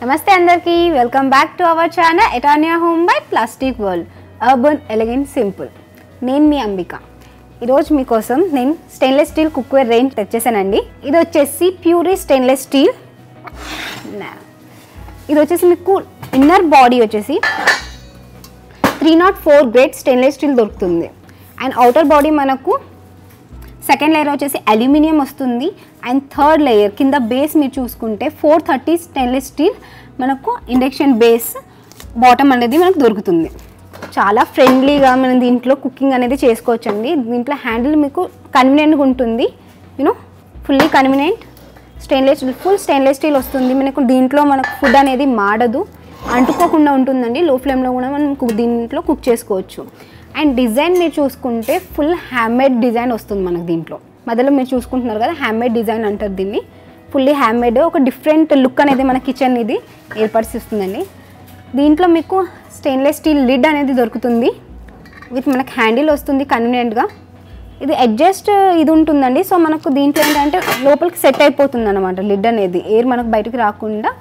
నమస్తే అందరికీ welcome back to our channel ఎటానియా home by plastic world urban elegant simple. నేను మీ అంబిక. ఈరోజు మీకోసం నేను స్టెయిన్లెస్ స్టీల్ కుక్వేర్ రేంజ్ తెచ్చేసానండి. ఇది వచ్చేసి ప్యూరీ స్టెయిన్లెస్ స్టీల్. ఇది వచ్చేసి మీకు ఇన్నర్ బాడీ వచ్చేసి 304 గ్రేడ్ స్టెయిన్లెస్ స్టీల్ దొరుకుతుంది. అండ్ అవుటర్ బాడీ మనకు సెకండ్ లేయర్ వచ్చేసి అల్యూమినియం వస్తుంది. అండ్ థర్డ్ లేయర్ కింద బేస్ మీరు చూసుకుంటే 430 స్టెయిన్లెస్ స్టీల్ మనకు ఇండక్షన్ బేస్ బాటమ్ అనేది మనకు దొరుకుతుంది. చాలా ఫ్రెండ్లీగా మనం దీంట్లో కుకింగ్ అనేది చేసుకోవచ్చండి. దీంట్లో హ్యాండిల్ మీకు కన్వీనియంట్గా ఉంటుంది. Fully convenient stainless steel, full stainless steel వస్తుంది. మనకు దీంట్లో మనకు ఫుడ్ అనేది మాడదు, అంటుకోకుండా ఉంటుందండి. లో ఫ్లేమ్లో కూడా మనం దీంట్లో కుక్ చేసుకోవచ్చు. అండ్ డిజైన్ మీరు చూసుకుంటే ఫుల్ హ్యాండ్మేడ్ డిజైన్ వస్తుంది మనకు దీంట్లో. మధ్యలో మీరు చూసుకుంటున్నారు కదా, హ్యాండ్మేడ్ డిజైన్ అంటారు దీన్ని. ఫుల్లీ హ్యాండ్మేడ్, ఒక డిఫరెంట్ లుక్ అనేది మన కిచెన్ ఇది ఏర్పరిస్తుందండి. దీంట్లో మీకు స్టెయిన్లెస్ స్టీల్ లిడ్ అనేది దొరుకుతుంది. విత్ మనకు హ్యాండిల్ వస్తుంది కన్వీనియంట్గా. ఇది అడ్జస్ట్ ఇది ఉంటుందండి. సో మనకు దీంట్లో ఏంటంటే లోపలికి సెట్ అయిపోతుంది అనమాట లిడ్ అనేది, ఎయిర్ మనకు బయటకు రాకుండా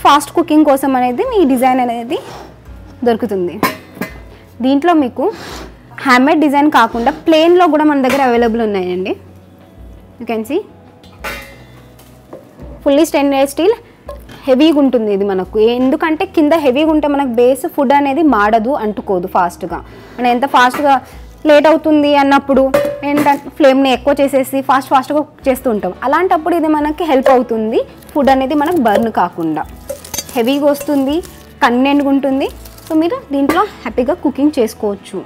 ఫాస్ట్ కుకింగ్ కోసం అనేది ఈ డిజైన్ అనేది దొరుకుతుంది. దీంట్లో మీకు హ్యాండ్మేడ్ డిజైన్ కాకుండా ప్లెయిన్లో కూడా మన దగ్గర అవైలబుల్ ఉన్నాయండి. You can see fully stainless steel. హెవీగా ఉంటుంది ఇది మనకు, ఎందుకంటే కింద హెవీగా ఉంటే మనకు బేస్ ఫుడ్ అనేది మాడదు, అంటుకోదు ఫాస్ట్గా. మనం ఎంత ఫాస్ట్గా లేట్ అవుతుంది అన్నప్పుడు ఏంటంటే ఫ్లేమ్ని ఎక్కువ చేసేసి ఫాస్ట్గా కుక్ చేస్తూ ఉంటాం. అలాంటప్పుడు ఇది మనకి హెల్ప్ అవుతుంది, ఫుడ్ అనేది మనకు బర్న్ కాకుండా. హెవీగా వస్తుంది, కన్వీనియంట్గా ఉంటుంది. సో మీరు దీంట్లో హ్యాపీగా కుకింగ్ చేసుకోవచ్చు.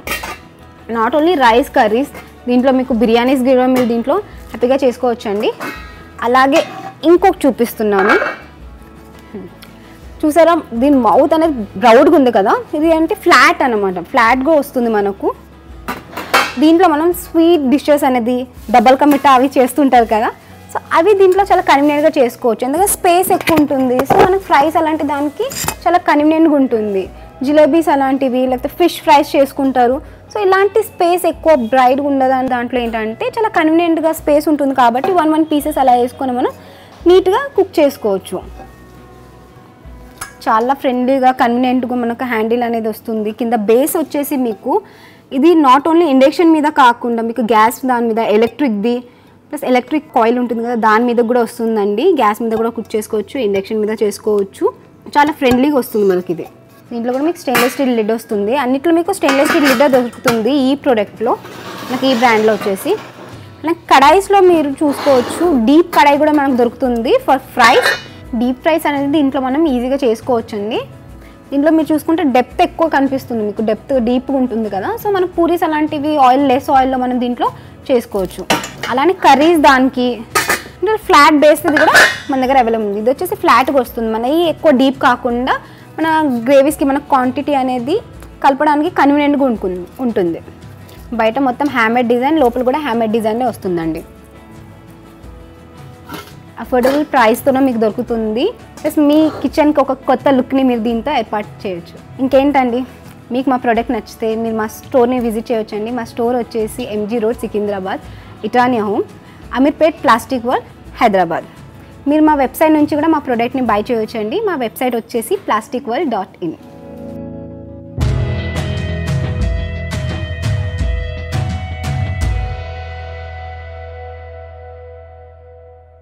నాట్ ఓన్లీ రైస్, కర్రీస్, దీంట్లో మీకు బిర్యానీస్ కూడా మీరు దీంట్లో హ్యాపీగా చేసుకోవచ్చు అండి. అలాగే ఇంకొక చూపిస్తున్నాను, చూసారా? దీని మౌత్ అనేది బ్రౌడ్గా ఉంది కదా, ఇది అంటే ఫ్లాట్ అనమాట, ఫ్లాట్గా వస్తుంది మనకు. దీంట్లో మనం స్వీట్ డిషెస్ అనేది డబల్ కా మిఠా అవి చేస్తుంటారు కదా, సో అవి దీంట్లో చాలా కన్వీనియంట్గా చేసుకోవచ్చు. ఎందుకంటే స్పేస్ ఎక్కువ ఉంటుంది. సో మనకు ఫ్రైస్ అలాంటి దానికి చాలా కన్వీనియంట్గా ఉంటుంది. జిలేబీస్ అలాంటివి, లేకపోతే ఫిష్ ఫ్రైస్ చేసుకుంటారు. సో ఇలాంటి స్పేస్ ఎక్కువ బ్రైట్గా ఉండదని దాంట్లో ఏంటంటే చాలా కన్వీనియంట్గా స్పేస్ ఉంటుంది కాబట్టి 1 పీసెస్ అలా వేసుకొని మనం నీట్గా కుక్ చేసుకోవచ్చు. చాలా ఫ్రెండ్లీగా కన్వీనియంట్గా మనకు హ్యాండిల్ అనేది వస్తుంది. కింద బేస్ వచ్చేసి మీకు ఇది నాట్ ఓన్లీ ఇండక్షన్ మీద కాకుండా మీకు గ్యాస్ దాని మీద ఎలక్ట్రిక్ది ప్లస్ ఎలక్ట్రిక్ కాయిల్ ఉంటుంది కదా, దాని మీద కూడా వస్తుందండి. గ్యాస్ మీద కూడా కుక్ చేసుకోవచ్చు, ఇండక్షన్ మీద చేసుకోవచ్చు. చాలా ఫ్రెండ్లీగా వస్తుంది మనకి ఇది. దీంట్లో కూడా మీకు స్టెయిన్లెస్ స్టీల్ లిడ్ వస్తుంది. అన్నిట్లో మీకు స్టెయిన్లెస్ స్టీల్ లిడ్ దొరుకుతుంది ఈ ప్రోడక్ట్లో, నాకు ఈ బ్రాండ్లో వచ్చేసి. మనకి కడాయిస్లో మీరు చూసుకోవచ్చు, డీప్ కడాయి కూడా మనకు దొరుకుతుంది ఫర్ ఫ్రైస్. డీప్ ఫ్రైస్ అనేది దీంట్లో మనం ఈజీగా చేసుకోవచ్చు అండి. దీంట్లో మీరు చూసుకుంటే డెప్త్ ఎక్కువ కనిపిస్తుంది మీకు, డెప్త్ డీప్గా ఉంటుంది కదా. సో మనం పూరీస్ అలాంటివి లెస్ ఆయిల్లో మనం దీంట్లో చేసుకోవచ్చు. అలానే కర్రీస్ దానికి ఫ్లాట్ బేస్ ఇది కూడా మన దగ్గర అవైలబుల్ ఉంది. ఇది వచ్చేసి ఫ్లాట్గా వస్తుంది, మనకి ఎక్కువ డీప్ కాకుండా మన గ్రేవీస్కి మన క్వాంటిటీ అనేది కలపడానికి కన్వీనియంట్గా ఉంటుంది. బయట మొత్తం హ్యాండ్మేడ్ డిజైన్, లోపల కూడా హ్యాండ్మేడ్ డిజైన్నే వస్తుందండి. అఫోర్డబుల్ ప్రైస్తోనే మీకు దొరుకుతుంది. ప్లస్ మీ కిచెన్కి ఒక కొత్త లుక్ని మీరు దీంతో ఏర్పాటు చేయొచ్చు. ఇంకేంటండి, మీకు మా ప్రోడక్ట్ నచ్చితే మీరు మా స్టోర్ని విజిట్ చేయొచ్చండి. మా స్టోర్ వచ్చేసి MG రోడ్, సికింద్రాబాద్, ఇటానియా home, Ameerpet, plastic world, Hyderabad. మీరు మా వెబ్సైట్ నుంచి కూడా మా ప్రోడక్ట్ని బై చేయొచ్చండి. మా వెబ్సైట్ వచ్చేసి plasticworld.in.